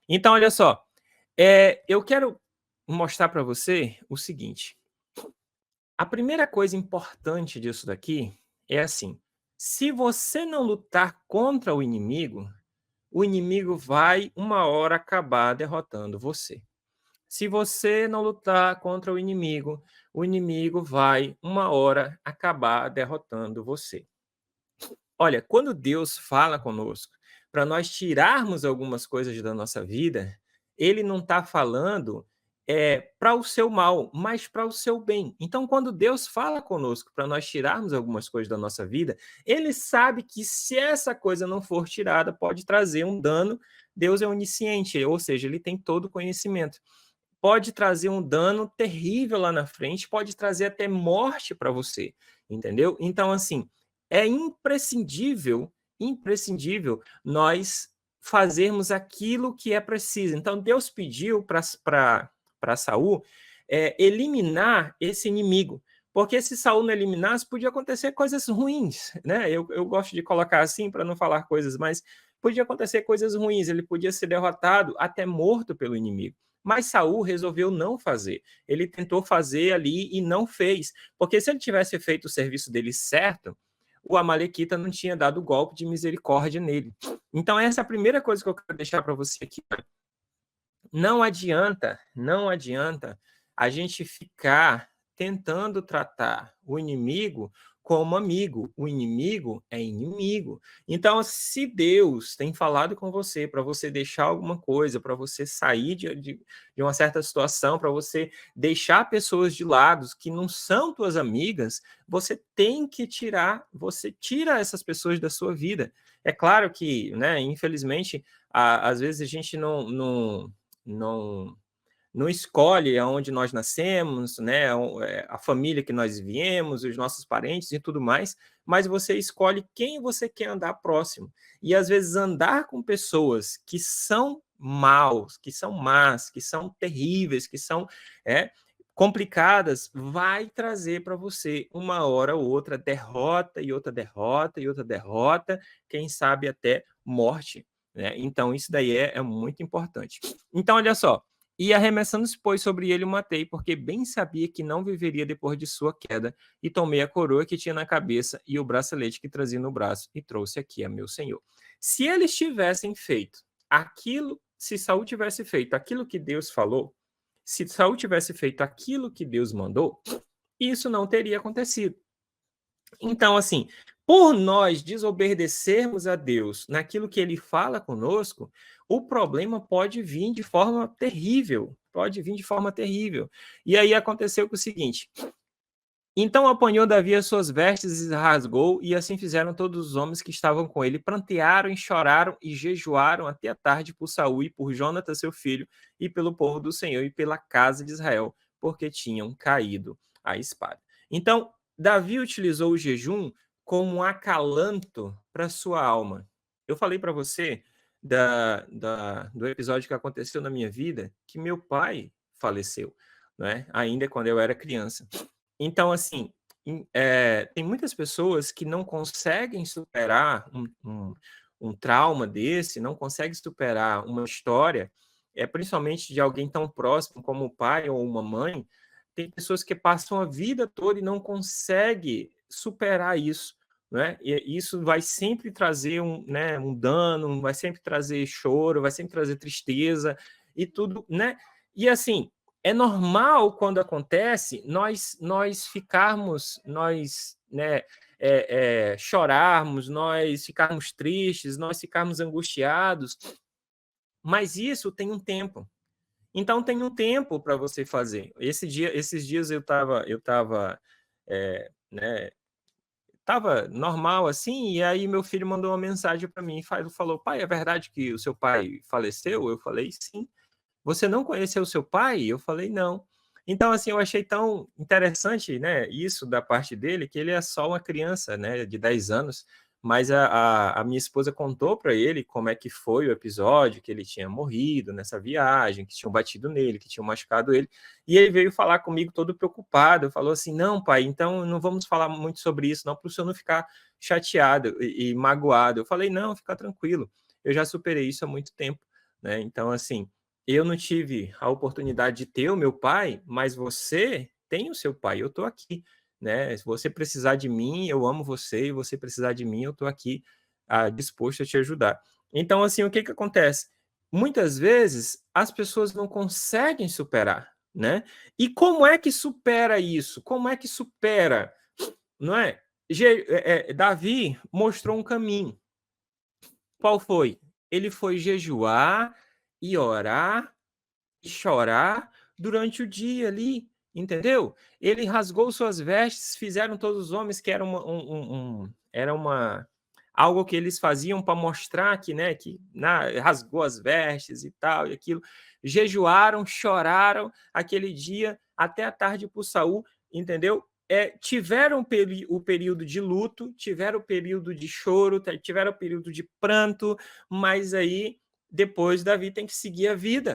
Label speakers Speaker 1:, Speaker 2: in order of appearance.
Speaker 1: Então, olha só, eu quero mostrar para você o seguinte: a primeira coisa importante disso daqui é assim: se você não lutar contra o inimigo vai uma hora acabar derrotando você. Se você não lutar contra o inimigo vai uma hora acabar derrotando você. Olha, quando Deus fala conosco para nós tirarmos algumas coisas da nossa vida, Ele não está falando para o seu mal, mas para o seu bem. Então, quando Deus fala conosco para nós tirarmos algumas coisas da nossa vida, Ele sabe que se essa coisa não for tirada, pode trazer um dano. Deus é onisciente, ou seja, Ele tem todo o conhecimento. Pode trazer um dano terrível lá na frente, pode trazer até morte para você, entendeu? Então, assim, é imprescindível nós fazermos aquilo que é preciso. Então, Deus pediu para Saul eliminar esse inimigo, porque se Saul não eliminasse, podia acontecer coisas ruins, né? Eu gosto de colocar assim para não falar coisas, mas podia acontecer coisas ruins, ele podia ser derrotado, até morto pelo inimigo. Mas Saul resolveu não fazer. Ele tentou fazer ali e não fez. Porque se ele tivesse feito o serviço dele certo, o Amalequita não tinha dado golpe de misericórdia nele. Então, essa é a primeira coisa que eu quero deixar para você aqui. Não adianta a gente ficar tentando tratar o inimigo como amigo. O inimigo é inimigo. Então, se Deus tem falado com você para você deixar alguma coisa, para você sair de uma certa situação, para você deixar pessoas de lado que não são tuas amigas, você tem que você tira essas pessoas da sua vida. É claro que, né, infelizmente, às vezes a gente não, não escolhe aonde nós nascemos, né, a família que nós viemos, os nossos parentes e tudo mais, mas você escolhe quem você quer andar próximo. E às vezes andar com pessoas que são maus, que são más, que são terríveis, que são complicadas, vai trazer para você uma hora ou outra derrota e outra derrota e outra derrota, quem sabe até morte. Né? Então, isso daí é muito importante. Então, olha só, e arremessando-se, pois, sobre ele o matei, porque bem sabia que não viveria depois de sua queda, e tomei a coroa que tinha na cabeça e o bracelete que trazia no braço, e trouxe aqui a meu senhor. Se eles tivessem feito aquilo, se Saul tivesse feito aquilo que Deus falou, se Saul tivesse feito aquilo que Deus mandou, isso não teria acontecido. Então, assim, por nós desobedecermos a Deus naquilo que ele fala conosco, o problema pode vir de forma terrível, pode vir de forma terrível. E aí aconteceu o seguinte: então apanhou Davi as suas vestes e rasgou, e assim fizeram todos os homens que estavam com ele, prantearam e choraram e jejuaram até a tarde por Saul e por Jonatas seu filho, e pelo povo do Senhor e pela casa de Israel, porque tinham caído a espada. Então, Davi utilizou o jejum como um acalanto para sua alma. Eu falei para você do episódio que aconteceu na minha vida, que meu pai faleceu, né? Ainda quando eu era criança. Então, assim, tem muitas pessoas que não conseguem superar um trauma desse, não conseguem superar uma história, principalmente de alguém tão próximo como o pai ou uma mãe. Tem pessoas que passam a vida toda e não conseguem superar isso, né? E isso vai sempre trazer né, um dano, vai sempre trazer choro, vai sempre trazer tristeza e tudo, né? E assim, é normal quando acontece nós ficarmos, né, chorarmos, nós ficarmos tristes, nós ficarmos angustiados, mas isso tem um tempo. Então tem um tempo para você fazer. Esses dias eu estava né, tava normal assim, e aí meu filho mandou uma mensagem para mim e falou: pai, é verdade que o seu pai faleceu? Eu falei: sim. Você não conheceu o seu pai? Eu falei: não. Então, assim, eu achei tão interessante, né, isso da parte dele, que ele é só uma criança, né, de 10 anos, mas a minha esposa contou para ele como é que foi o episódio, que ele tinha morrido nessa viagem, que tinham batido nele, que tinham machucado ele, e ele veio falar comigo todo preocupado, falou assim: não, pai, então não vamos falar muito sobre isso, não, para o senhor não ficar chateado e magoado. Eu falei: não, fica tranquilo, eu já superei isso há muito tempo. né? Então, assim, eu não tive a oportunidade de ter o meu pai, mas você tem o seu pai, eu estou aqui, né? Se você precisar de mim, eu amo você, e você precisar de mim, eu estou aqui, disposto a te ajudar. Então, assim, o que que acontece? Muitas vezes as pessoas não conseguem superar, né? E como é que supera isso? Como é que supera, não é? Davi mostrou um caminho. Qual foi? Ele foi jejuar e orar e chorar durante o dia ali, entendeu? Ele rasgou suas vestes, fizeram todos os homens que era era uma algo que eles faziam para mostrar que, né, que rasgou as vestes e tal e aquilo. Jejuaram, choraram aquele dia até a tarde por Saul, entendeu? Tiveram o período de luto, tiveram o período de choro, tiveram o período de pranto, mas aí depois Davi tem que seguir a vida.